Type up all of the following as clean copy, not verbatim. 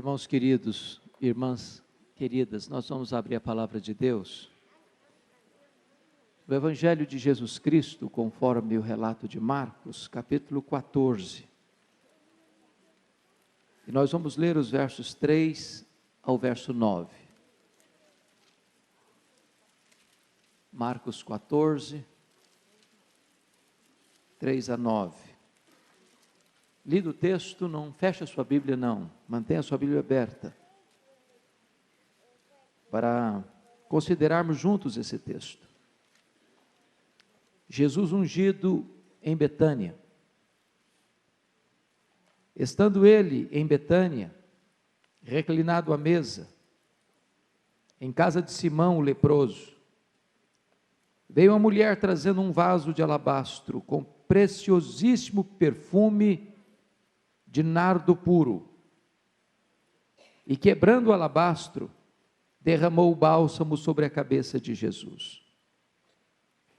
Irmãos queridos, irmãs queridas, nós vamos abrir a palavra de Deus. O Evangelho de Jesus Cristo, conforme o relato de Marcos, capítulo 14. E nós vamos ler os versos 3 ao verso 9. Marcos 14, 3 a 9. Lido o texto, não feche a sua Bíblia não, mantenha a sua Bíblia aberta, para considerarmos juntos esse texto. Jesus ungido em Betânia. Estando ele em Betânia, reclinado à mesa, em casa de Simão o leproso, veio uma mulher trazendo um vaso de alabastro com preciosíssimo perfume de nardo puro, e quebrando o alabastro, derramou o bálsamo sobre a cabeça de Jesus.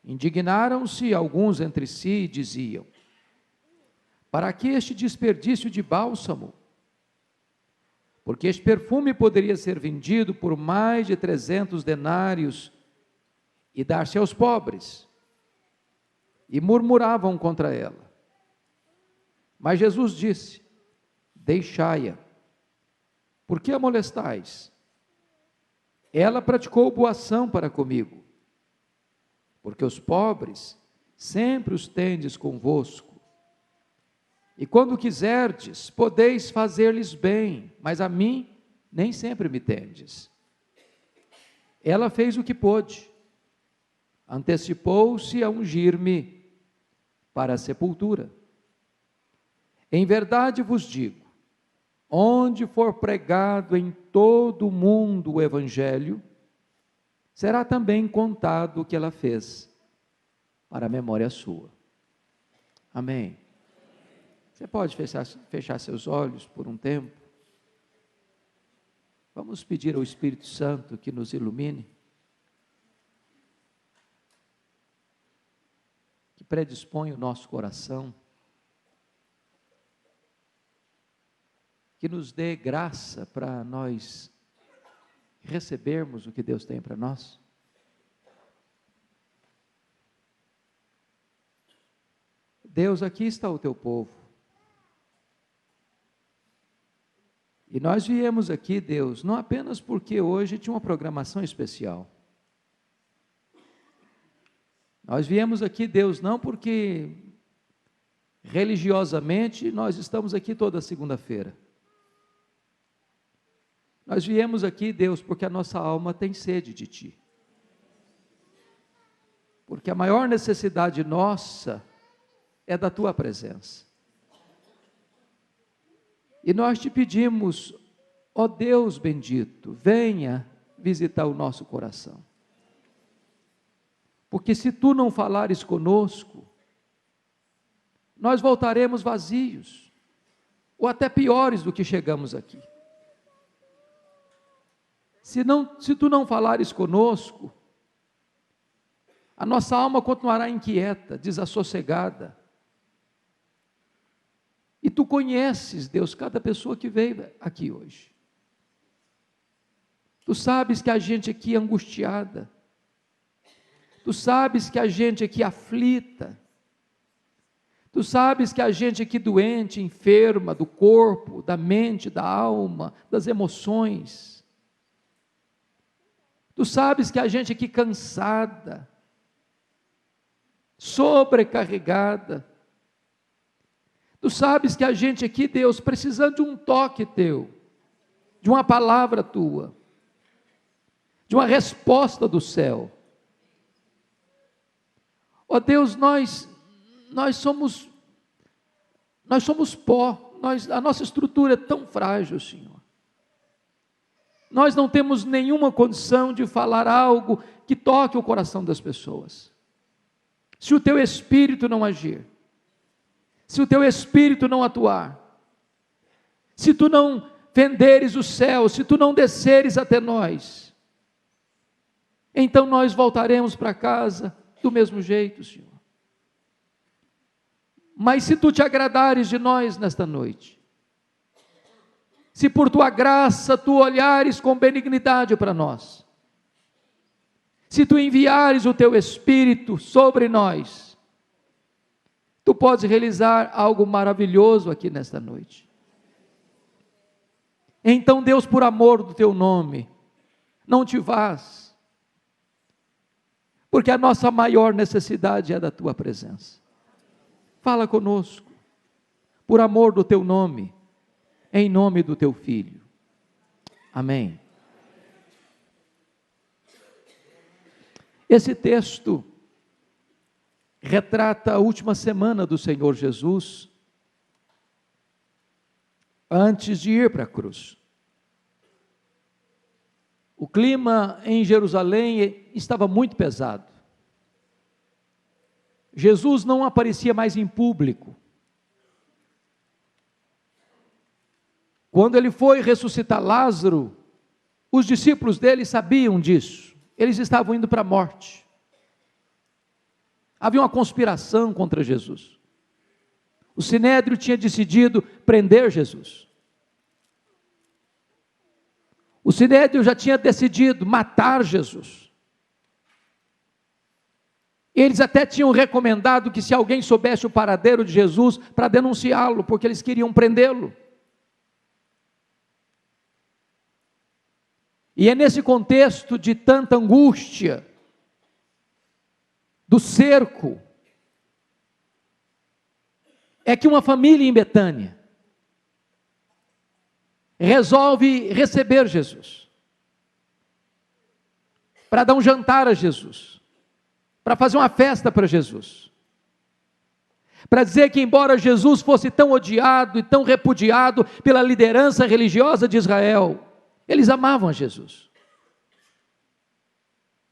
Indignaram-se alguns entre si e diziam: para que este desperdício de bálsamo? Porque este perfume poderia ser vendido por mais de 300 denários e dar-se aos pobres. E murmuravam contra ela. Mas Jesus disse: deixai-a, por que a molestais? Ela praticou boa ação para comigo, porque os pobres sempre os tendes convosco, e quando quiserdes, podeis fazer-lhes bem, mas a mim nem sempre me tendes. Ela fez o que pôde, antecipou-se a ungir-me para a sepultura. Em verdade vos digo, onde for pregado em todo o mundo o Evangelho, será também contado o que ela fez, para a memória sua. Amém. Você pode fechar seus olhos por um tempo? Vamos pedir ao Espírito Santo que nos ilumine, que predisponha o nosso coração, que nos dê graça para nós recebermos o que Deus tem para nós. Deus, aqui está o teu povo. E nós viemos aqui, Deus, não apenas porque hoje tinha uma programação especial. Nós viemos aqui, Deus, não porque religiosamente nós estamos aqui toda segunda-feira. Nós viemos aqui, Deus, porque a nossa alma tem sede de Ti. Porque a maior necessidade nossa é da Tua presença. E nós te pedimos, ó Deus bendito, venha visitar o nosso coração. Porque se Tu não falares conosco, nós voltaremos vazios, ou até piores do que chegamos aqui. Se Tu não falares conosco, a nossa alma continuará inquieta, desassossegada. E Tu conheces, Deus, cada pessoa que veio aqui hoje. Tu sabes que a gente aqui é angustiada. Tu sabes que a gente aqui é aflita. Tu sabes que a gente aqui doente, enferma do corpo, da mente, da alma, das emoções. Tu sabes que a gente aqui cansada, sobrecarregada. Tu sabes que a gente aqui, Deus, precisando de um toque Teu, de uma palavra Tua, de uma resposta do céu. Ó Deus, nós somos pó, a nossa estrutura é tão frágil, Senhor. Nós não temos nenhuma condição de falar algo que toque o coração das pessoas. Se o Teu Espírito não agir, se o Teu Espírito não atuar, se Tu não fenderes o céu, se Tu não desceres até nós, então nós voltaremos para casa do mesmo jeito, Senhor. Mas se Tu te agradares de nós nesta noite, se por tua graça tu olhares com benignidade para nós, se tu enviares o teu Espírito sobre nós, tu podes realizar algo maravilhoso aqui nesta noite. Então, Deus, por amor do teu nome, não te vás, porque a nossa maior necessidade é da tua presença. Fala conosco, por amor do teu nome, em nome do teu Filho. Amém. Esse texto retrata a última semana do Senhor Jesus, antes de ir para a cruz. O clima em Jerusalém estava muito pesado. Jesus não aparecia mais em público. Quando ele foi ressuscitar Lázaro, os discípulos dele sabiam disso. Eles estavam indo para a morte. Havia uma conspiração contra Jesus. O Sinédrio tinha decidido prender Jesus. O Sinédrio já tinha decidido matar Jesus. Eles até tinham recomendado que se alguém soubesse o paradeiro de Jesus, para denunciá-lo, porque eles queriam prendê-lo. E é nesse contexto de tanta angústia, do cerco, é que uma família em Betânia resolve receber Jesus, para dar um jantar a Jesus, para fazer uma festa para Jesus, para dizer que embora Jesus fosse tão odiado e tão repudiado pela liderança religiosa de Israel, eles amavam a Jesus,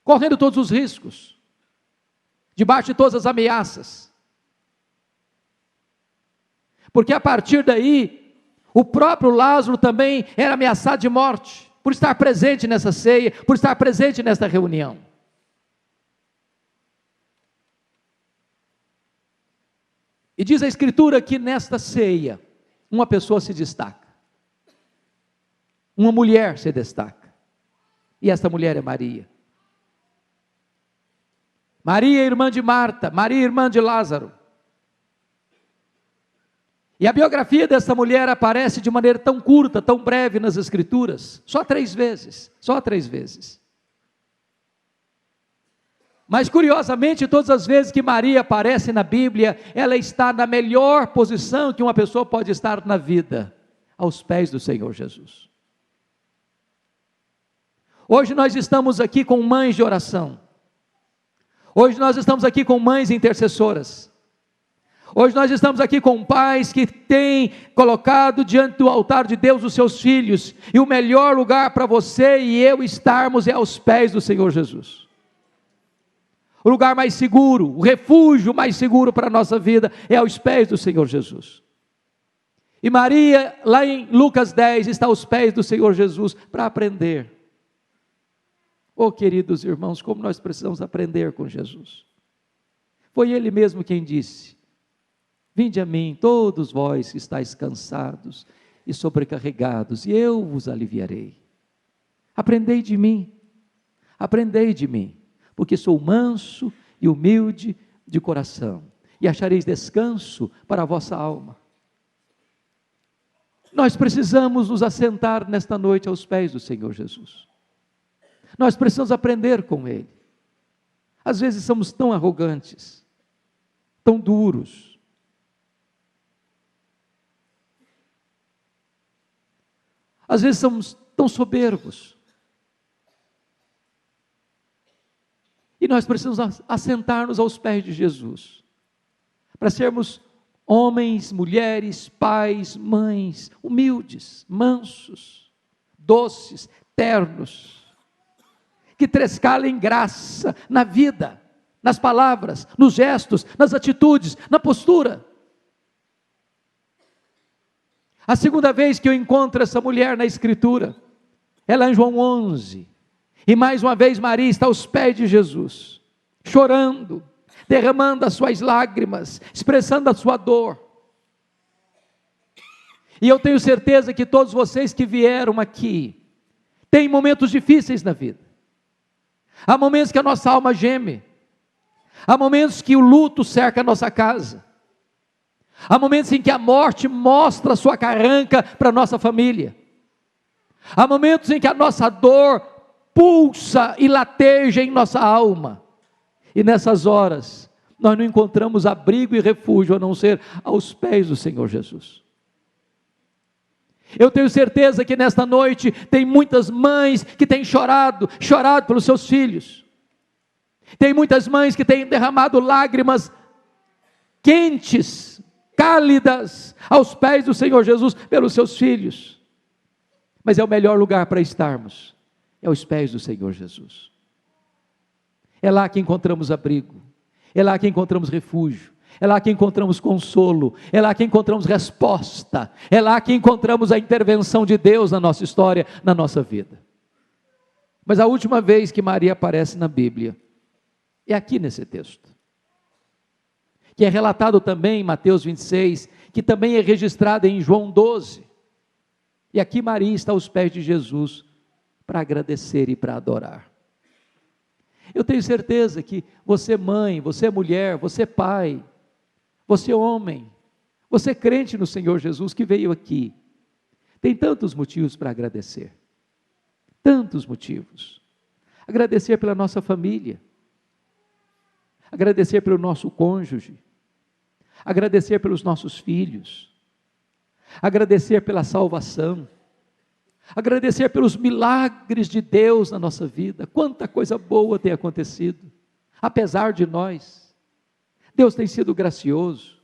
correndo todos os riscos, debaixo de todas as ameaças, porque a partir daí, o próprio Lázaro também era ameaçado de morte, por estar presente nessa ceia, por estar presente nesta reunião. E diz a Escritura que nesta ceia, uma pessoa se destaca, uma mulher se destaca, e esta mulher é Maria. Maria, irmã de Marta, Maria, irmã de Lázaro. E a biografia dessa mulher aparece de maneira tão curta, tão breve nas Escrituras, só 3 vezes, Mas curiosamente, todas as vezes que Maria aparece na Bíblia, ela está na melhor posição que uma pessoa pode estar na vida, aos pés do Senhor Jesus. Hoje nós estamos aqui com mães de oração, hoje nós estamos aqui com mães intercessoras, hoje nós estamos aqui com pais que têm colocado diante do altar de Deus os seus filhos, e o melhor lugar para você e eu estarmos é aos pés do Senhor Jesus. O lugar mais seguro, o refúgio mais seguro para a nossa vida é aos pés do Senhor Jesus. E Maria, lá em Lucas 10, está aos pés do Senhor Jesus para aprender. Oh, queridos irmãos, como nós precisamos aprender com Jesus. Foi Ele mesmo quem disse: vinde a mim, todos vós que estáis cansados e sobrecarregados, e eu vos aliviarei. Aprendei de mim, porque sou manso e humilde de coração, e achareis descanso para a vossa alma. Nós precisamos nos assentar nesta noite aos pés do Senhor Jesus. Nós precisamos aprender com Ele. Às vezes somos tão arrogantes, tão duros. Às vezes somos tão soberbos. E nós precisamos assentar-nos aos pés de Jesus, para sermos homens, mulheres, pais, mães, humildes, mansos, doces, ternos, que trescalem graça na vida, nas palavras, nos gestos, nas atitudes, na postura. A segunda vez que eu encontro essa mulher na Escritura, ela é em João 11, e mais uma vez Maria está aos pés de Jesus, chorando, derramando as suas lágrimas, expressando a sua dor. E eu tenho certeza que todos vocês que vieram aqui, têm momentos difíceis na vida. Há momentos que a nossa alma geme. Há momentos que o luto cerca a nossa casa. Há momentos em que a morte mostra sua carranca para a nossa família. Há momentos em que a nossa dor pulsa e lateja em nossa alma. E nessas horas, nós não encontramos abrigo e refúgio a não ser aos pés do Senhor Jesus. Eu tenho certeza que nesta noite tem muitas mães que têm chorado pelos seus filhos. Tem muitas mães que têm derramado lágrimas quentes, cálidas, aos pés do Senhor Jesus pelos seus filhos. Mas é o melhor lugar para estarmos, é aos pés do Senhor Jesus. É lá que encontramos abrigo, é lá que encontramos refúgio, é lá que encontramos consolo, é lá que encontramos resposta, é lá que encontramos a intervenção de Deus na nossa história, na nossa vida. Mas a última vez que Maria aparece na Bíblia, é aqui nesse texto, que é relatado também em Mateus 26, que também é registrado em João 12, e aqui Maria está aos pés de Jesus, para agradecer e para adorar. Eu tenho certeza que você mãe, você mulher, você pai, você homem, você crente no Senhor Jesus que veio aqui, tem tantos motivos para agradecer, tantos motivos. Agradecer pela nossa família, agradecer pelo nosso cônjuge, agradecer pelos nossos filhos, agradecer pela salvação, agradecer pelos milagres de Deus na nossa vida. Quanta coisa boa tem acontecido, apesar de nós. Deus tem sido gracioso,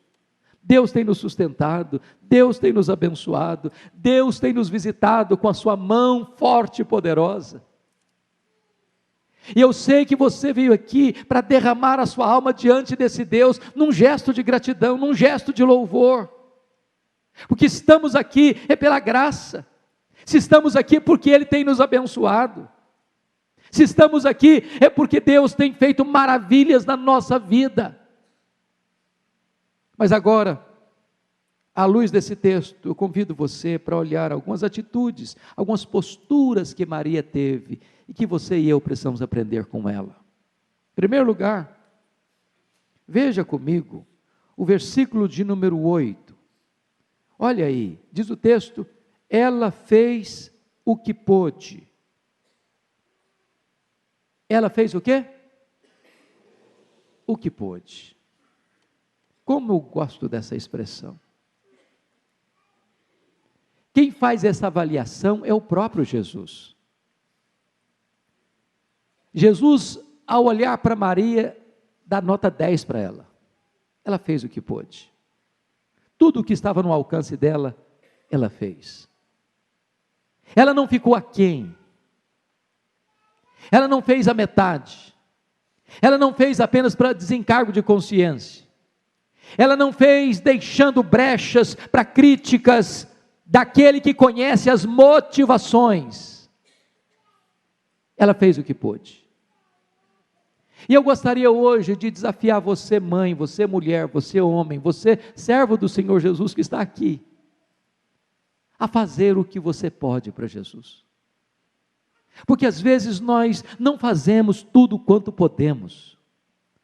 Deus tem nos sustentado, Deus tem nos abençoado, Deus tem nos visitado com a sua mão forte e poderosa. E eu sei que você veio aqui para derramar a sua alma diante desse Deus, num gesto de gratidão, num gesto de louvor. Porque estamos aqui é pela graça, se estamos aqui porque Ele tem nos abençoado, se estamos aqui é porque Deus tem feito maravilhas na nossa vida. Mas agora, à luz desse texto, eu convido você para olhar algumas atitudes, algumas posturas que Maria teve, e que você e eu precisamos aprender com ela. Em primeiro lugar, veja comigo o versículo de número 8, olha aí, diz o texto, ela fez o que pôde. Ela fez o quê? O que pôde. Como eu gosto dessa expressão. Quem faz essa avaliação é o próprio Jesus. Jesus, ao olhar para Maria, dá nota 10 para ela. Ela fez o que pôde. Tudo o que estava no alcance dela, ela fez. Ela não ficou aquém. Ela não fez a metade. Ela não fez apenas para desencargo de consciência. Ela não fez deixando brechas para críticas daquele que conhece as motivações. Ela fez o que pôde. E eu gostaria hoje de desafiar você mãe, você mulher, você homem, você servo do Senhor Jesus que está aqui, a fazer o que você pode para Jesus. Porque às vezes nós não fazemos tudo quanto podemos.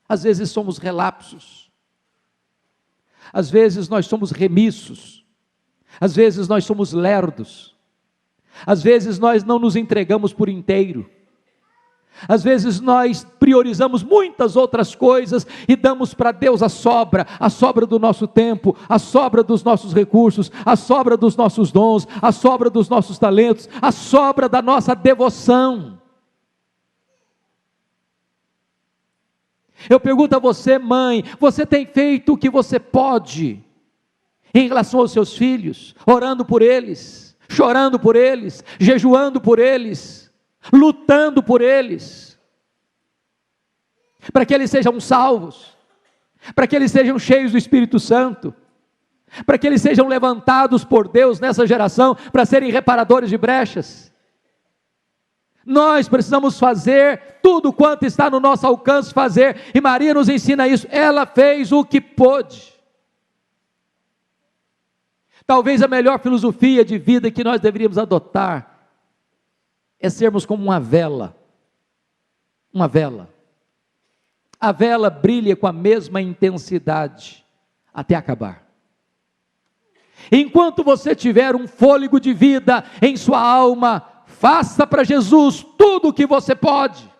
Às vezes somos relapsos. Às vezes nós somos remissos, às vezes nós somos lerdos, às vezes nós não nos entregamos por inteiro, às vezes nós priorizamos muitas outras coisas e damos para Deus a sobra do nosso tempo, a sobra dos nossos recursos, a sobra dos nossos dons, a sobra dos nossos talentos, a sobra da nossa devoção. Eu pergunto a você, mãe, você tem feito o que você pode em relação aos seus filhos, orando por eles, chorando por eles, jejuando por eles, lutando por eles, para que eles sejam salvos, para que eles sejam cheios do Espírito Santo, para que eles sejam levantados por Deus nessa geração, para serem reparadores de brechas? Nós precisamos fazer tudo quanto está no nosso alcance fazer, e Maria nos ensina isso. Ela fez o que pôde. Talvez a melhor filosofia de vida que nós deveríamos adotar é sermos como uma vela. Uma vela. A vela brilha com a mesma intensidade até acabar. Enquanto você tiver um fôlego de vida em sua alma, faça para Jesus tudo o que você pode.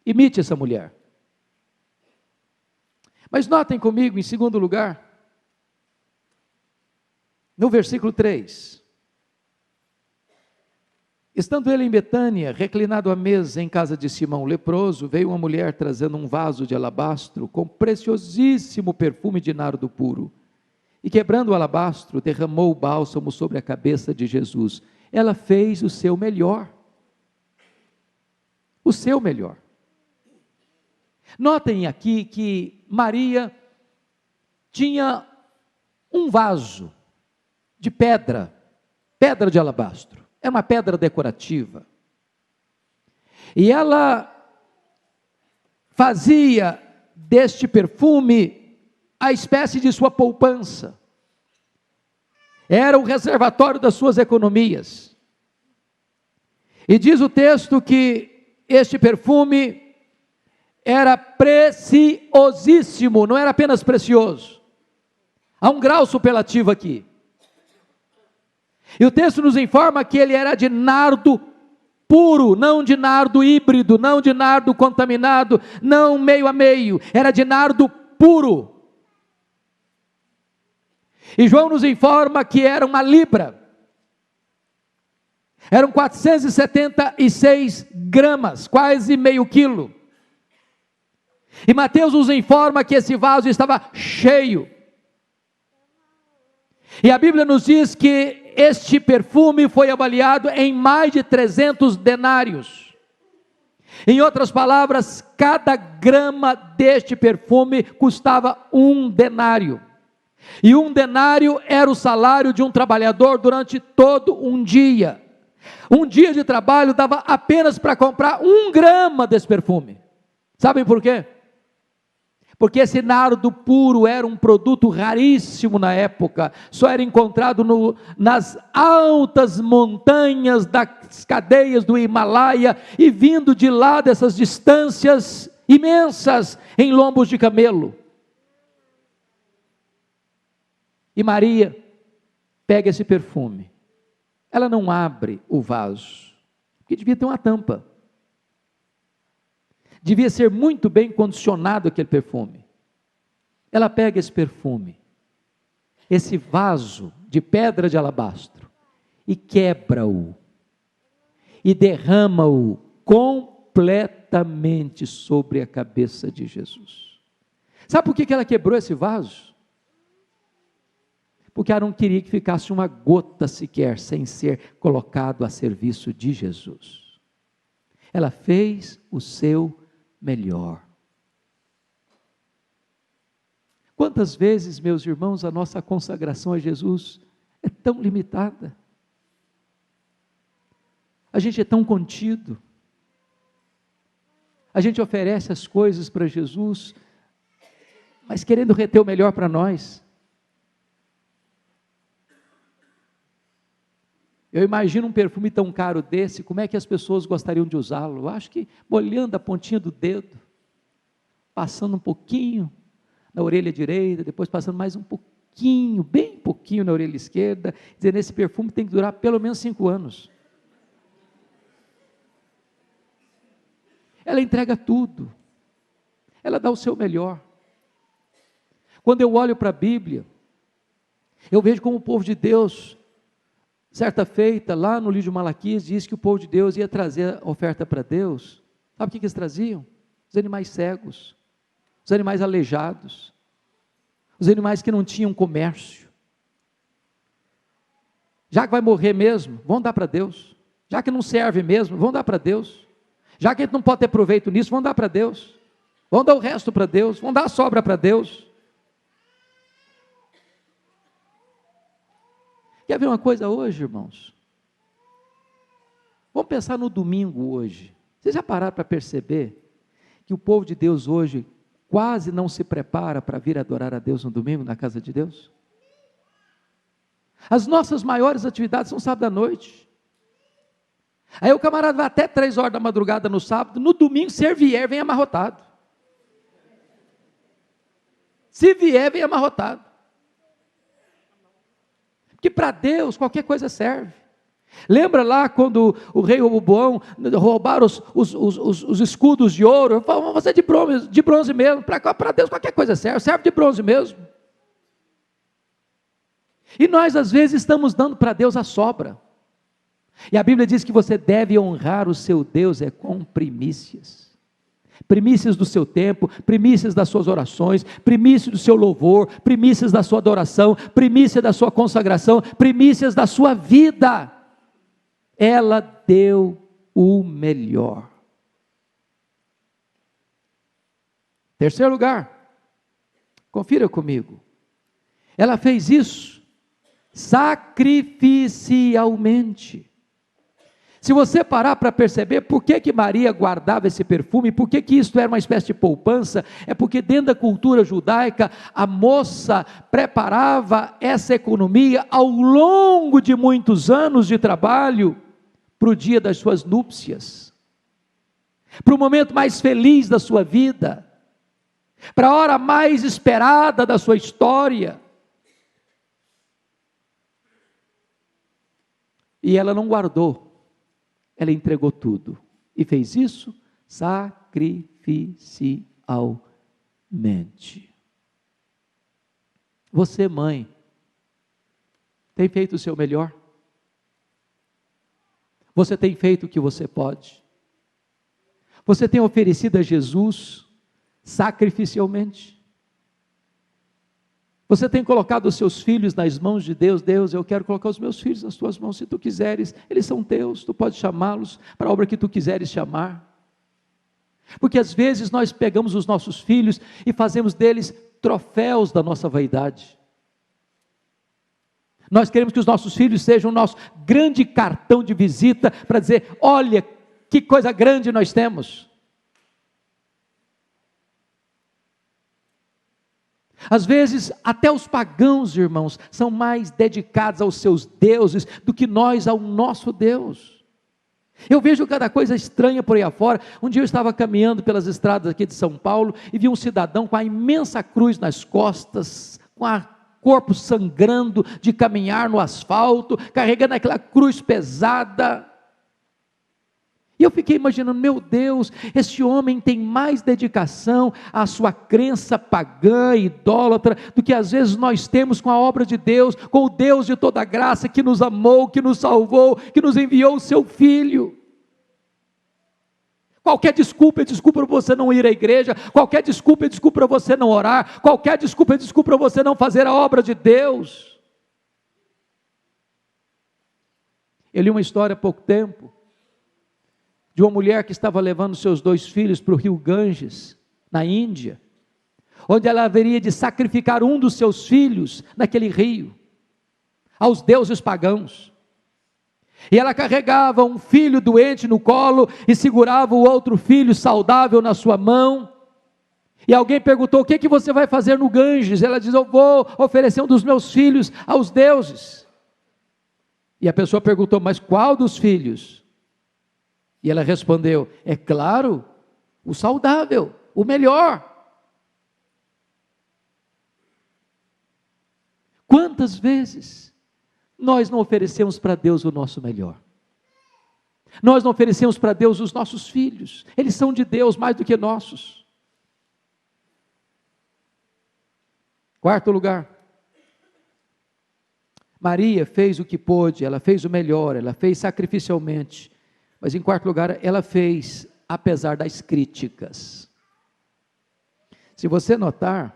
Imite essa mulher. Mas notem comigo, em segundo lugar, no versículo 3. Estando ele em Betânia, reclinado à mesa em casa de Simão leproso, veio uma mulher trazendo um vaso de alabastro com preciosíssimo perfume de nardo puro. E quebrando o alabastro, derramou o bálsamo sobre a cabeça de Jesus. Ela fez o seu melhor. O seu melhor. Notem aqui que Maria tinha um vaso de pedra de alabastro. É uma pedra decorativa. E ela fazia deste perfume a espécie de sua poupança. Era o reservatório das suas economias. E diz o texto que este perfume era preciosíssimo, não era apenas precioso. Há um grau superlativo aqui. E o texto nos informa que ele era de nardo puro, não de nardo híbrido, não de nardo contaminado, não meio a meio, era de nardo puro. E João nos informa que era uma libra, eram 476 gramas, quase meio quilo. E Mateus nos informa que esse vaso estava cheio. E a Bíblia nos diz que este perfume foi avaliado em mais de 300 denários. Em outras palavras, cada grama deste perfume custava 1 denário. E 1 denário era o salário de um trabalhador durante todo um dia. Um dia de trabalho dava apenas para comprar 1 grama desse perfume. Sabem por quê? Porque esse nardo puro era um produto raríssimo na época, só era encontrado nas altas montanhas das cadeias do Himalaia, e vindo de lá dessas distâncias imensas, em lombos de camelo. E Maria pega esse perfume, ela não abre o vaso, porque devia ter uma tampa. Devia ser muito bem condicionado aquele perfume. Ela pega esse perfume, esse vaso de pedra de alabastro, e quebra-o, e derrama-o completamente sobre a cabeça de Jesus. Sabe por que ela quebrou esse vaso? Porque ela não queria que ficasse uma gota sequer sem ser colocado a serviço de Jesus. Ela fez o seu melhor. Quantas vezes, meus irmãos, a nossa consagração a Jesus é tão limitada. A gente é tão contido. A gente oferece as coisas para Jesus, mas querendo reter o melhor para nós. Eu imagino um perfume tão caro desse, como é que as pessoas gostariam de usá-lo? Eu acho que molhando a pontinha do dedo, passando um pouquinho na orelha direita, depois passando mais um pouquinho, bem pouquinho na orelha esquerda, dizendo, esse perfume tem que durar pelo menos 5 anos. Ela entrega tudo, ela dá o seu melhor. Quando eu olho para a Bíblia, eu vejo como o povo de Deus, certa feita, lá no livro de Malaquias, diz que o povo de Deus ia trazer a oferta para Deus. Sabe o que eles traziam? Os animais cegos, os animais aleijados, os animais que não tinham comércio. Já que vai morrer mesmo, vamos dar para Deus. Já que não serve mesmo, vamos dar para Deus. Já que a gente não pode ter proveito nisso, vamos dar para Deus. Vamos dar o resto para Deus, vamos dar a sobra para Deus. Quer ver uma coisa hoje, irmãos? Vamos pensar no domingo hoje. Vocês já pararam para perceber que o povo de Deus hoje quase não se prepara para vir adorar a Deus no domingo, na casa de Deus? As nossas maiores atividades são sábado à noite. Aí o camarada vai até 3 horas da madrugada no sábado, no domingo, se vier, vem amarrotado. Se vier, vem amarrotado. Porque para Deus qualquer coisa serve. Lembra lá quando o rei Roboão roubaram os escudos de ouro? Vamos fazer de bronze mesmo. Para Deus qualquer coisa serve de bronze mesmo. E nós às vezes estamos dando para Deus a sobra. E a Bíblia diz que você deve honrar o seu Deus com primícias. Primícias do seu tempo, primícias das suas orações, primícias do seu louvor, primícias da sua adoração, primícias da sua consagração, primícias da sua vida. Ela deu o melhor. Terceiro lugar, confira comigo. Ela fez isso sacrificialmente. Se você parar para perceber por que Maria guardava esse perfume, por que isso era uma espécie de poupança, é porque dentro da cultura judaica, a moça preparava essa economia ao longo de muitos anos de trabalho, para o dia das suas núpcias, para o momento mais feliz da sua vida, para a hora mais esperada da sua história. E ela não guardou. Ela entregou tudo, e fez isso sacrificialmente. Você, mãe, tem feito o seu melhor? Você tem feito o que você pode? Você tem oferecido a Jesus sacrificialmente? Você tem colocado os seus filhos nas mãos de Deus? Deus, eu quero colocar os meus filhos nas tuas mãos, se tu quiseres, eles são teus, tu podes chamá-los para a obra que tu quiseres chamar. Porque às vezes nós pegamos os nossos filhos e fazemos deles troféus da nossa vaidade. Nós queremos que os nossos filhos sejam o nosso grande cartão de visita, para dizer, olha, que coisa grande nós temos. Às vezes, até os pagãos, irmãos, são mais dedicados aos seus deuses do que nós ao nosso Deus. Eu vejo cada coisa estranha por aí afora. Um dia eu estava caminhando pelas estradas aqui de São Paulo e vi um cidadão com a imensa cruz nas costas, com o corpo sangrando de caminhar no asfalto, carregando aquela cruz pesada. E eu fiquei imaginando, meu Deus, esse homem tem mais dedicação à sua crença pagã, idólatra, do que às vezes nós temos com a obra de Deus, com o Deus de toda graça, que nos amou, que nos salvou, que nos enviou o seu Filho. Qualquer desculpa é desculpa para você não ir à igreja, qualquer desculpa é desculpa para você não orar, qualquer desculpa é desculpa para você não fazer a obra de Deus. Eu li uma história há pouco tempo, de uma mulher que estava levando seus 2 filhos para o rio Ganges, na Índia, onde ela haveria de sacrificar um dos seus filhos naquele rio, aos deuses pagãos. E ela carregava um filho doente no colo e segurava o outro filho saudável na sua mão. E alguém perguntou, o que você vai fazer no Ganges? Ela diz, eu vou oferecer um dos meus filhos aos deuses. E a pessoa perguntou, mas qual dos filhos? E ela respondeu, é claro, o saudável, o melhor. Quantas vezes nós não oferecemos para Deus o nosso melhor? Nós não oferecemos para Deus os nossos filhos, eles são de Deus mais do que nossos. Quarto lugar, Maria fez o que pôde, ela fez o melhor, ela fez sacrificialmente. Mas em quarto lugar, ela fez apesar das críticas. Se você notar,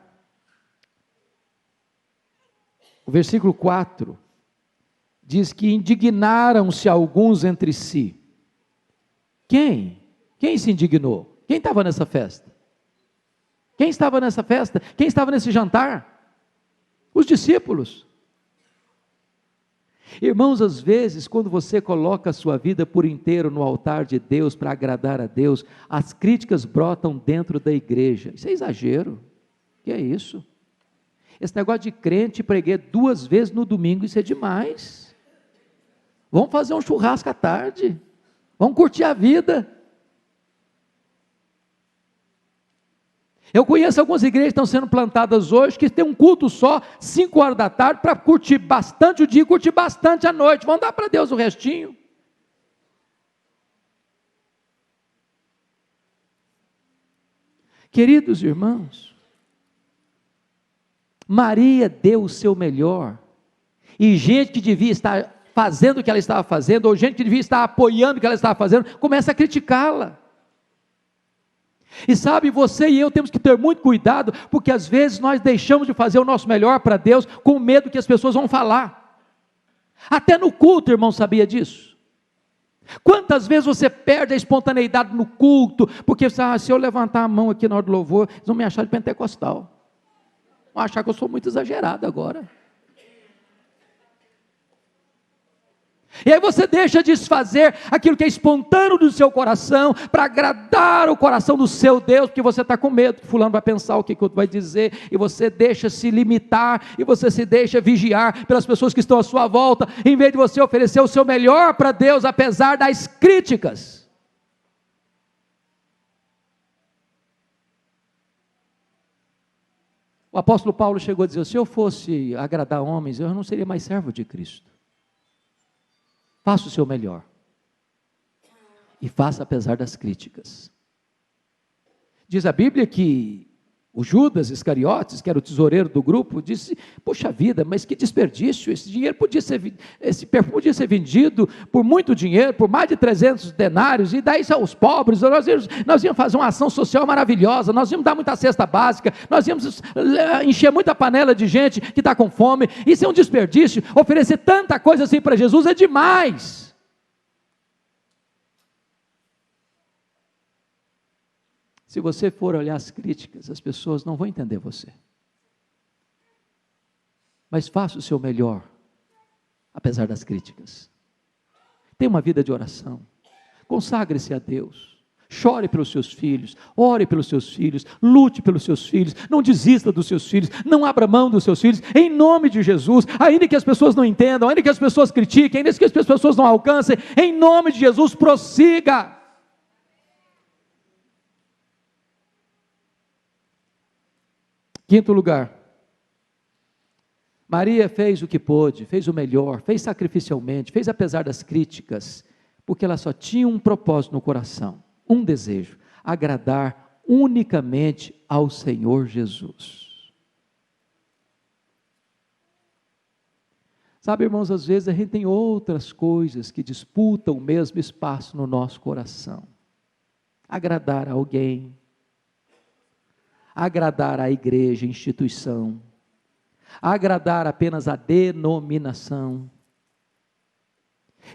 o versículo 4 diz que indignaram-se alguns entre si. Quem? Quem se indignou? Quem estava nessa festa? Quem estava nessa festa? Quem estava nesse jantar? Os discípulos. Irmãos, às vezes, quando você coloca a sua vida por inteiro no altar de Deus, para agradar a Deus, as críticas brotam dentro da igreja. Isso é exagero. O que é isso? Esse negócio de crente, preguei 2 vezes no domingo, isso é demais. Vamos fazer um churrasco à tarde, vamos curtir a vida. Eu conheço algumas igrejas que estão sendo plantadas hoje, que tem um culto só, 5 horas da tarde, para curtir bastante o dia e curtir bastante a noite. Vamos dar para Deus o restinho. Queridos irmãos, Maria deu o seu melhor, e gente que devia estar fazendo o que ela estava fazendo, ou gente que devia estar apoiando o que ela estava fazendo, começa a criticá-la. E sabe, você e eu temos que ter muito cuidado, porque às vezes nós deixamos de fazer o nosso melhor para Deus, com medo que as pessoas vão falar. Até no culto, irmão, sabia disso? Quantas vezes você perde a espontaneidade no culto, porque se eu levantar a mão aqui na hora do louvor, eles vão me achar de pentecostal, vão achar que eu sou muito exagerado agora. E aí você deixa de desfazer aquilo que é espontâneo do seu coração, para agradar o coração do seu Deus, porque você está com medo que fulano vai pensar o que o outro vai dizer, e você deixa se limitar, e você se deixa vigiar pelas pessoas que estão à sua volta, em vez de você oferecer o seu melhor para Deus, apesar das críticas. O apóstolo Paulo chegou a dizer, se eu fosse agradar homens, eu não seria mais servo de Cristo. Faça o seu melhor, e faça apesar das críticas. Diz a Bíblia que o Judas Iscariotes, que era o tesoureiro do grupo, disse, puxa vida, mas que desperdício, esse perfume podia ser vendido por muito dinheiro, por mais de 300 denários, e daí aos pobres, nós íamos fazer uma ação social maravilhosa, nós íamos dar muita cesta básica, nós íamos encher muita panela de gente que está com fome. Isso é um desperdício, oferecer tanta coisa assim para Jesus é demais. Se você for olhar as críticas, as pessoas não vão entender você. Mas faça o seu melhor, apesar das críticas. Tenha uma vida de oração. Consagre-se a Deus. Chore pelos seus filhos. Ore pelos seus filhos. Lute pelos seus filhos. Não desista dos seus filhos. Não abra mão dos seus filhos. Em nome de Jesus. Ainda que as pessoas não entendam, ainda que as pessoas critiquem, ainda que as pessoas não alcancem, em nome de Jesus, prossiga. Quinto lugar, Maria fez o que pôde, fez o melhor, fez sacrificialmente, fez apesar das críticas, porque ela só tinha um propósito no coração, um desejo, agradar unicamente ao Senhor Jesus. Sabe, irmãos, às vezes a gente tem outras coisas que disputam o mesmo espaço no nosso coração. Agradar a alguém, agradar a igreja, a instituição, agradar apenas a denominação.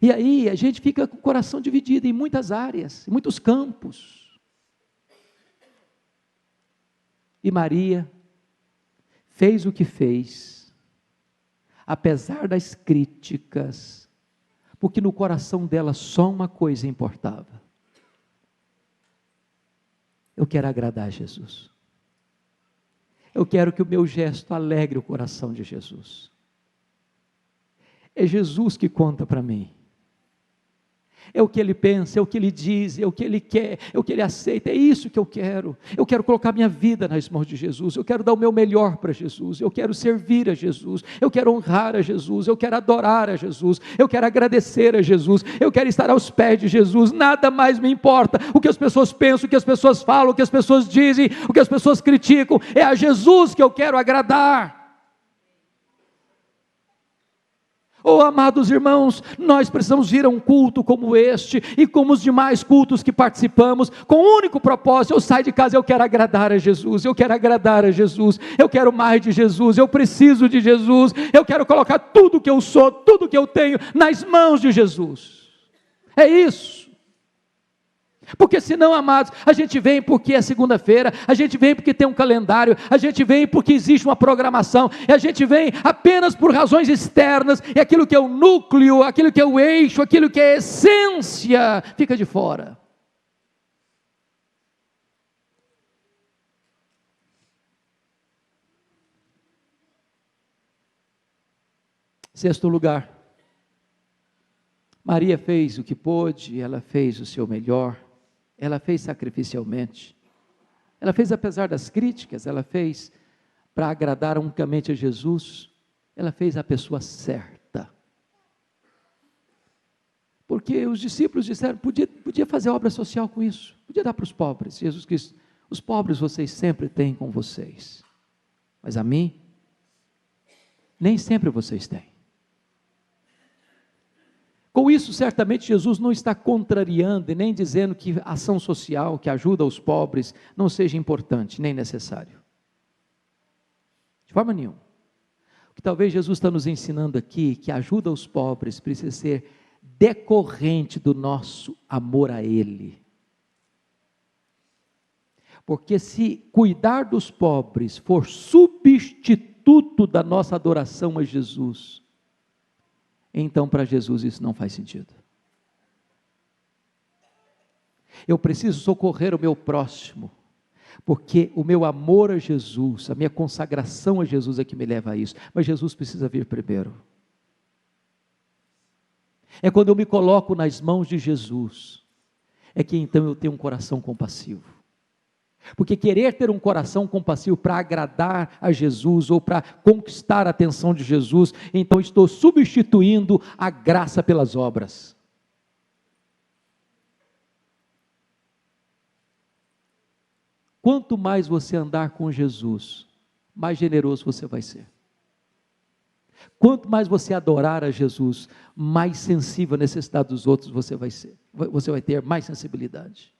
E aí a gente fica com o coração dividido em muitas áreas, em muitos campos. E Maria fez o que fez, apesar das críticas, porque no coração dela só uma coisa importava: eu quero agradar a Jesus. Eu quero que o meu gesto alegre o coração de Jesus. É Jesus que conta para mim. É o que Ele pensa, é o que Ele diz, é o que Ele quer, é o que Ele aceita, é isso que eu quero. Eu quero colocar minha vida nas mãos de Jesus, eu quero dar o meu melhor para Jesus, eu quero servir a Jesus, eu quero honrar a Jesus, eu quero adorar a Jesus, eu quero agradecer a Jesus, eu quero estar aos pés de Jesus. Nada mais me importa o que as pessoas pensam, o que as pessoas falam, o que as pessoas dizem, o que as pessoas criticam. É a Jesus que eu quero agradar. Oh, amados irmãos, nós precisamos vir a um culto como este, e como os demais cultos que participamos, com o único propósito: eu saio de casa, eu quero agradar a Jesus, eu quero agradar a Jesus, eu quero mais de Jesus, eu preciso de Jesus, eu quero colocar tudo que eu sou, tudo que eu tenho, nas mãos de Jesus. É isso. Porque senão, amados, a gente vem porque é segunda-feira, a gente vem porque tem um calendário, a gente vem porque existe uma programação, e a gente vem apenas por razões externas, e aquilo que é o núcleo, aquilo que é o eixo, aquilo que é a essência, fica de fora. Sexto lugar, Maria fez o que pôde, ela fez o seu melhor, ela fez sacrificialmente, ela fez apesar das críticas, ela fez para agradar unicamente a Jesus, ela fez a pessoa certa. Porque os discípulos disseram, podia fazer obra social com isso, podia dar para os pobres. Jesus Cristo, os pobres vocês sempre têm com vocês, mas a mim, nem sempre vocês têm. Com isso, certamente Jesus não está contrariando e nem dizendo que a ação social, que ajuda os pobres, não seja importante, nem necessário. De forma nenhuma. O que talvez Jesus está nos ensinando aqui, que a ajuda aos pobres precisa ser decorrente do nosso amor a Ele. Porque se cuidar dos pobres for substituto da nossa adoração a Jesus, então para Jesus isso não faz sentido. Eu preciso socorrer o meu próximo, porque o meu amor a Jesus, a minha consagração a Jesus é que me leva a isso, mas Jesus precisa vir primeiro. É quando eu me coloco nas mãos de Jesus, é que então eu tenho um coração compassivo. Porque querer ter um coração compassivo para agradar a Jesus ou para conquistar a atenção de Jesus, então estou substituindo a graça pelas obras. Quanto mais você andar com Jesus, mais generoso você vai ser. Quanto mais você adorar a Jesus, mais sensível à necessidade dos outros você vai ser. Você vai ter mais sensibilidade.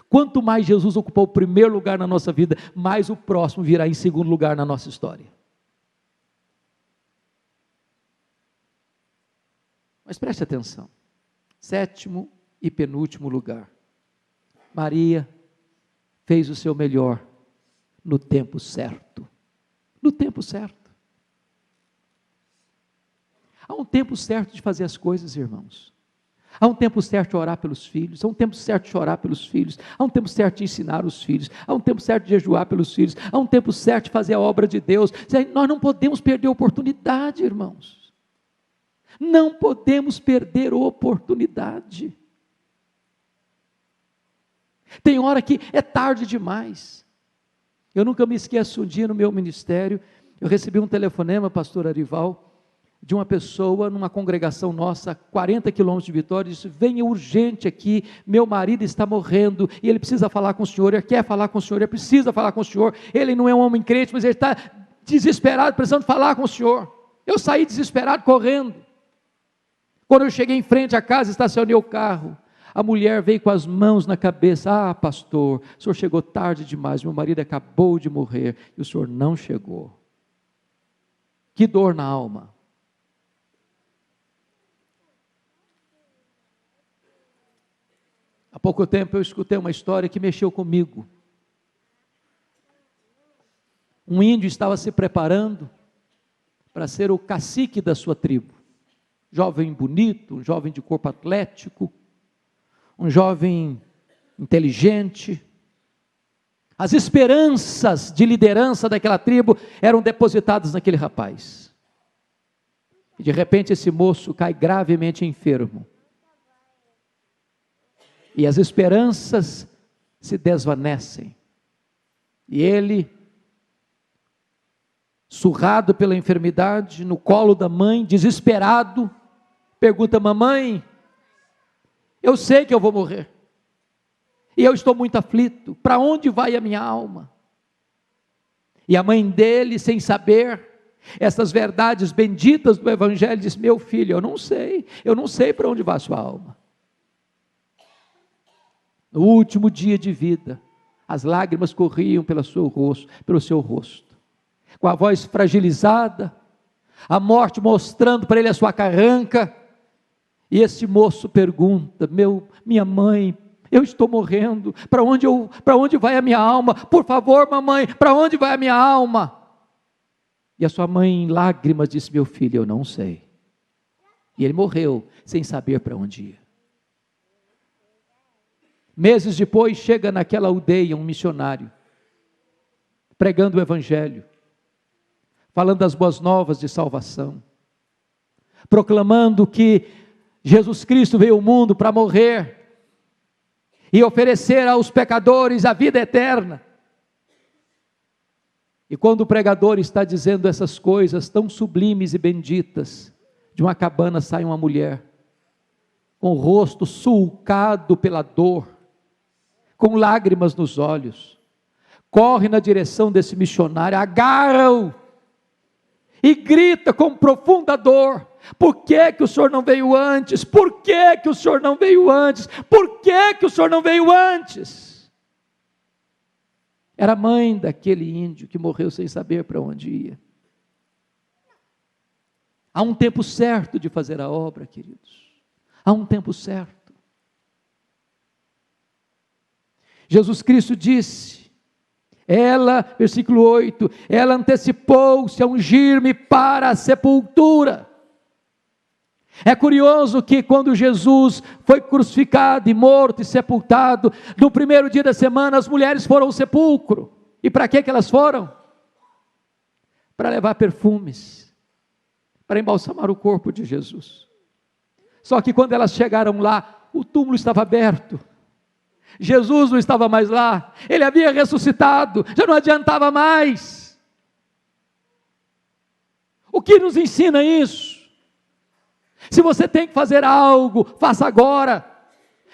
Quanto mais Jesus ocupou o primeiro lugar na nossa vida, mais o próximo virá em segundo lugar na nossa história. Mas preste atenção. Sétimo e penúltimo lugar. Maria fez o seu melhor no tempo certo. No tempo certo. Há um tempo certo de fazer as coisas, irmãos. Há um tempo certo de orar pelos filhos, há um tempo certo de chorar pelos filhos, há um tempo certo de ensinar os filhos, há um tempo certo de jejuar pelos filhos, há um tempo certo de fazer a obra de Deus. Nós não podemos perder a oportunidade, irmãos. Não podemos perder a oportunidade. Tem hora que é tarde demais. Eu nunca me esqueço, um dia no meu ministério, eu recebi um telefonema, pastor Arival, de uma pessoa numa congregação nossa, 40 quilômetros de Vitória, disse: venha urgente aqui, meu marido está morrendo, e ele precisa falar com o senhor, ele quer falar com o senhor, ele precisa falar com o senhor, ele não é um homem crente, mas ele está desesperado, precisando falar com o senhor. Eu saí desesperado, correndo. Quando eu cheguei em frente à casa, estacionei o carro, a mulher veio com as mãos na cabeça: ah, pastor, o senhor chegou tarde demais, meu marido acabou de morrer, e o senhor não chegou. Que dor na alma. Há pouco tempo eu escutei uma história que mexeu comigo. Um índio estava se preparando para ser o cacique da sua tribo. Jovem bonito, um jovem de corpo atlético, um jovem inteligente. As esperanças de liderança daquela tribo eram depositadas naquele rapaz. E de repente esse moço cai gravemente enfermo. E as esperanças se desvanecem. E ele, surrado pela enfermidade, no colo da mãe, desesperado, pergunta: mamãe, eu sei que eu vou morrer. E eu estou muito aflito. Para onde vai a minha alma? E a mãe dele, sem saber essas verdades benditas do Evangelho, diz: meu filho, eu não sei para onde vai a sua alma. No último dia de vida, as lágrimas corriam pelo seu rosto, com a voz fragilizada, a morte mostrando para ele a sua carranca, e esse moço pergunta: minha mãe, eu estou morrendo, para onde vai a minha alma? Por favor, mamãe, para onde vai a minha alma? E a sua mãe, em lágrimas, disse: meu filho, eu não sei. E ele morreu sem saber para onde ia. Meses depois, chega naquela aldeia um missionário, pregando o Evangelho, falando das boas novas de salvação. proclamando que Jesus Cristo veio ao mundo para morrer e oferecer aos pecadores a vida eterna. E quando o pregador está dizendo essas coisas tão sublimes e benditas, de uma cabana sai uma mulher, com o rosto sulcado pela dor, com lágrimas nos olhos, corre na direção desse missionário, agarra-o, e grita com profunda dor: por que que o senhor não veio antes? Por que que o senhor não veio antes? Por que que o senhor não veio antes? Era a mãe daquele índio que morreu sem saber para onde ia. Há um tempo certo de fazer a obra, queridos. Há um tempo certo. Jesus Cristo disse, versículo 8, ela antecipou-se a ungir-me para a sepultura. É curioso que quando Jesus foi crucificado e morto e sepultado, no primeiro dia da semana as mulheres foram ao sepulcro. E para que elas foram? Para levar perfumes, para embalsamar o corpo de Jesus. Só que quando elas chegaram lá, o túmulo estava aberto. Jesus não estava mais lá, ele havia ressuscitado, já não adiantava mais. O que nos ensina isso? Se você tem que fazer algo, faça agora.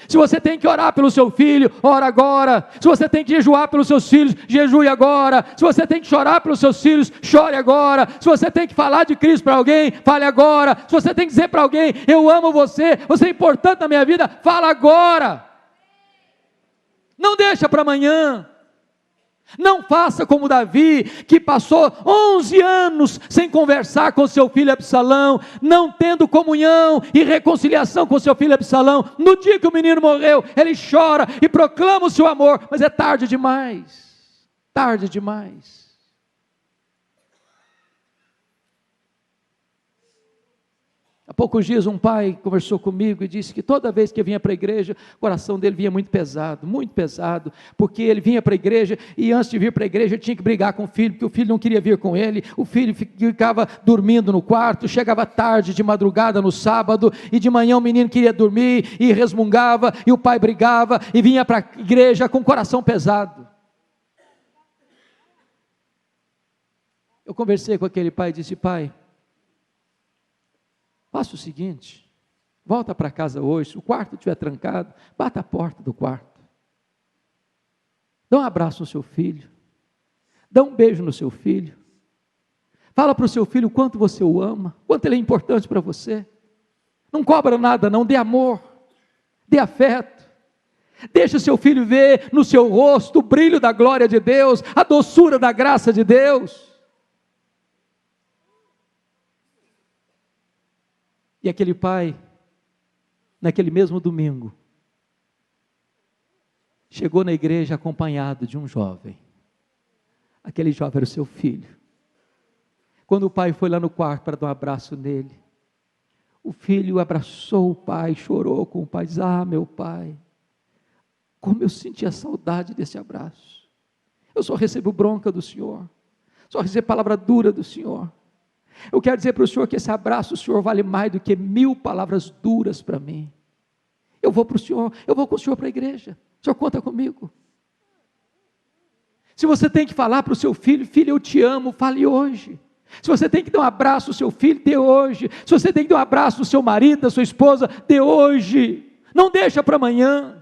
Se você tem que orar pelo seu filho, ora agora. Se você tem que jejuar pelos seus filhos, jejue agora. Se você tem que chorar pelos seus filhos, chore agora. Se você tem que falar de Cristo para alguém, fale agora. Se você tem que dizer para alguém, eu amo você, você é importante na minha vida, fala agora. Não deixa para amanhã. Não faça como Davi, que passou 11 anos sem conversar com seu filho Absalão, não tendo comunhão e reconciliação com seu filho Absalão. No dia que o menino morreu, ele chora e proclama o seu amor, mas é tarde demais, tarde demais. Há poucos dias um pai conversou comigo e disse que toda vez que vinha para a igreja, o coração dele vinha muito pesado, porque ele vinha para a igreja e antes de vir para a igreja ele tinha que brigar com o filho, porque o filho não queria vir com ele, o filho ficava dormindo no quarto, chegava tarde de madrugada no sábado, e de manhã o menino queria dormir e resmungava, e o pai brigava, e vinha para a igreja com o coração pesado. Eu conversei com aquele pai e disse: pai, faça o seguinte, volta para casa hoje, se o quarto estiver trancado, bata a porta do quarto, dá um abraço no seu filho, dá um beijo no seu filho, fala para o seu filho o quanto você o ama, quanto ele é importante para você, não cobra nada não, dê amor, dê afeto, deixa o seu filho ver no seu rosto o brilho da glória de Deus, a doçura da graça de Deus. E aquele pai, naquele mesmo domingo, chegou na igreja acompanhado de um jovem. Aquele jovem era o seu filho. Quando o pai foi lá no quarto para dar um abraço nele, o filho abraçou o pai, chorou com o pai, disse: ah, meu pai, como eu sentia saudade desse abraço. Eu só recebo bronca do Senhor, só recebo palavra dura do Senhor. Eu quero dizer para o Senhor que esse abraço, o Senhor vale mais do que 1000 palavras duras para mim. Eu vou para o Senhor, eu vou com o Senhor para a igreja, o Senhor conta comigo. Se você tem que falar para o seu filho: filho, eu te amo, fale hoje. Se você tem que dar um abraço ao seu filho, dê hoje. Se você tem que dar um abraço ao seu marido, à sua esposa, dê hoje. Não deixa para amanhã.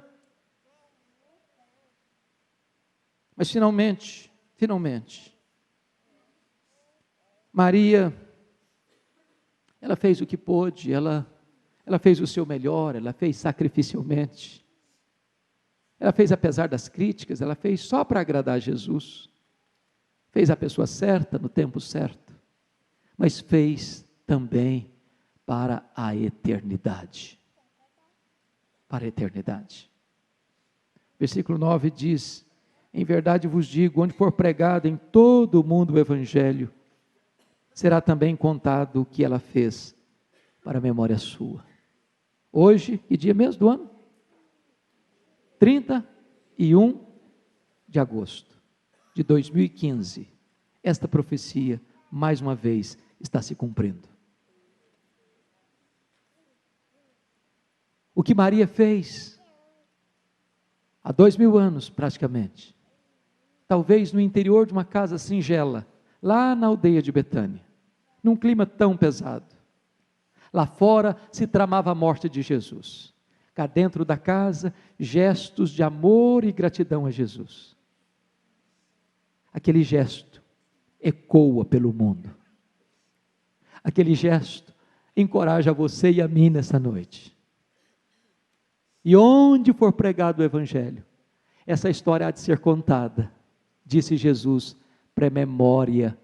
Mas finalmente, Maria, ela fez o que pôde, ela fez o seu melhor, ela fez sacrificialmente, ela fez apesar das críticas, ela fez só para agradar a Jesus, fez a pessoa certa, no tempo certo, mas fez também para a eternidade, Versículo 9 diz: em verdade vos digo, onde for pregado em todo o mundo o Evangelho, será também contado o que ela fez para a memória sua. Hoje, que dia mesmo do ano? 31 de agosto de 2015. Esta profecia, mais uma vez, está se cumprindo. o que Maria fez há 2000 anos praticamente, talvez no interior de uma casa singela, lá na aldeia de Betânia, num clima tão pesado. Lá fora se tramava a morte de Jesus. Cá dentro da casa, gestos de amor e gratidão a Jesus. Aquele gesto ecoa pelo mundo. Aquele gesto encoraja você e a mim nessa noite. E onde for pregado o Evangelho, essa história há de ser contada, disse Jesus, para a memória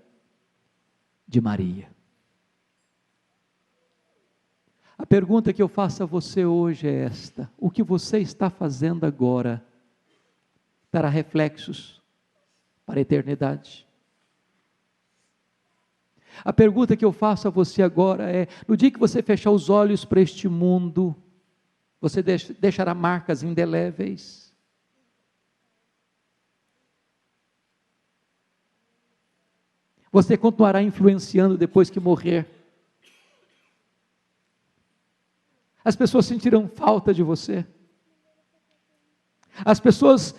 de Maria. A pergunta que eu faço a você hoje é esta: o que você está fazendo agora terá reflexos para a eternidade? A pergunta que eu faço a você agora é: no dia que você fechar os olhos para este mundo, você deixará marcas indeléveis? Você continuará influenciando depois que morrer? As pessoas sentirão falta de você. As pessoas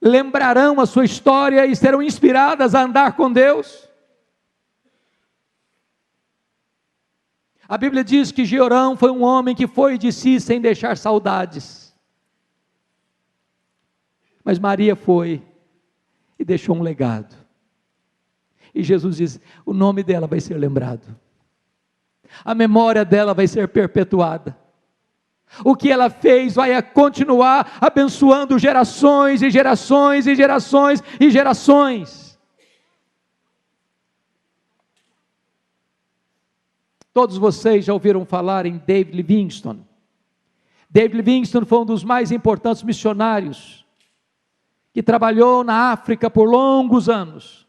lembrarão a sua história e serão inspiradas a andar com Deus. A Bíblia diz que Georão foi um homem que foi de si sem deixar saudades. Mas Maria foi e deixou um legado. E Jesus diz: o nome dela vai ser lembrado. A memória dela vai ser perpetuada. O que ela fez vai continuar abençoando gerações e gerações e gerações e gerações. Todos vocês já ouviram falar em David Livingstone. David Livingstone foi um dos mais importantes missionários que trabalhou na África por longos anos,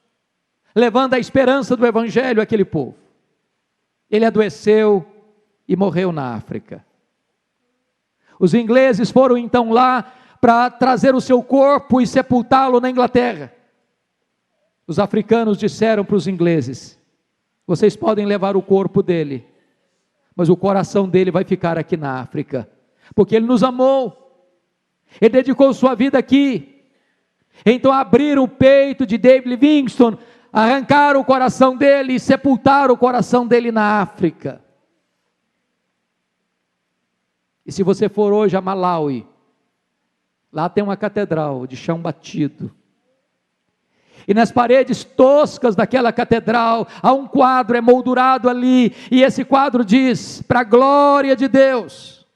levando a esperança do Evangelho àquele povo. Ele adoeceu e morreu na África. Os ingleses foram então lá para trazer o seu corpo e sepultá-lo na Inglaterra. Os africanos disseram para os ingleses: vocês podem levar o corpo dele, mas o coração dele vai ficar aqui na África, porque ele nos amou, ele dedicou sua vida aqui. Então abriram o peito de David Livingstone, arrancaram o coração dele e sepultaram o coração dele na África. E se você for hoje a Malawi, lá tem uma catedral de chão batido. E nas paredes toscas daquela catedral, há um quadro emoldurado ali, e esse quadro diz: para a glória de Deus,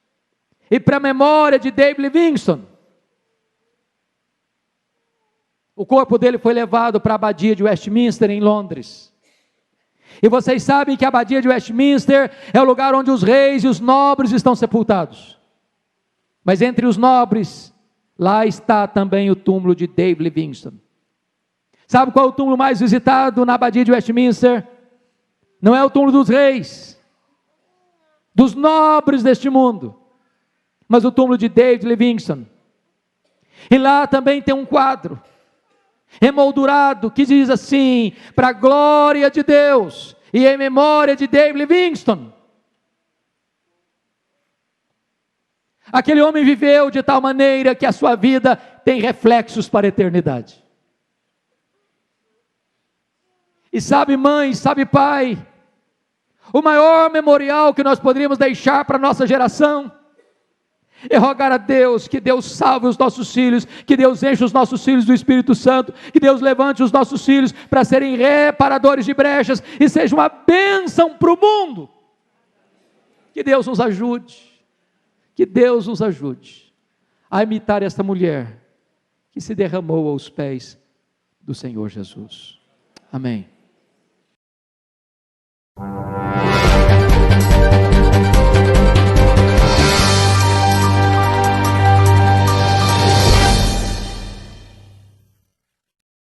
e para a memória de David Livingstone. O corpo dele foi levado para a abadia de Westminster, em Londres. E vocês sabem que a abadia de Westminster é o lugar onde os reis e os nobres estão sepultados. Mas entre os nobres, lá está também o túmulo de David Livingstone. Sabe qual é o túmulo mais visitado na abadia de Westminster? Não é o túmulo dos reis, dos nobres deste mundo, mas o túmulo de David Livingstone. E lá também tem um quadro emoldurado que diz assim: para a glória de Deus e em memória de David Livingstone. Aquele homem viveu de tal maneira que a sua vida tem reflexos para a eternidade. E sabe, mãe, sabe, pai, o maior memorial que nós poderíamos deixar para a nossa geração é rogar a Deus que Deus salve os nossos filhos, que Deus enche os nossos filhos do Espírito Santo, que Deus levante os nossos filhos para serem reparadores de brechas e seja uma bênção para o mundo. Que Deus nos ajude, que Deus nos ajude a imitar esta mulher que se derramou aos pés do Senhor Jesus. Amém.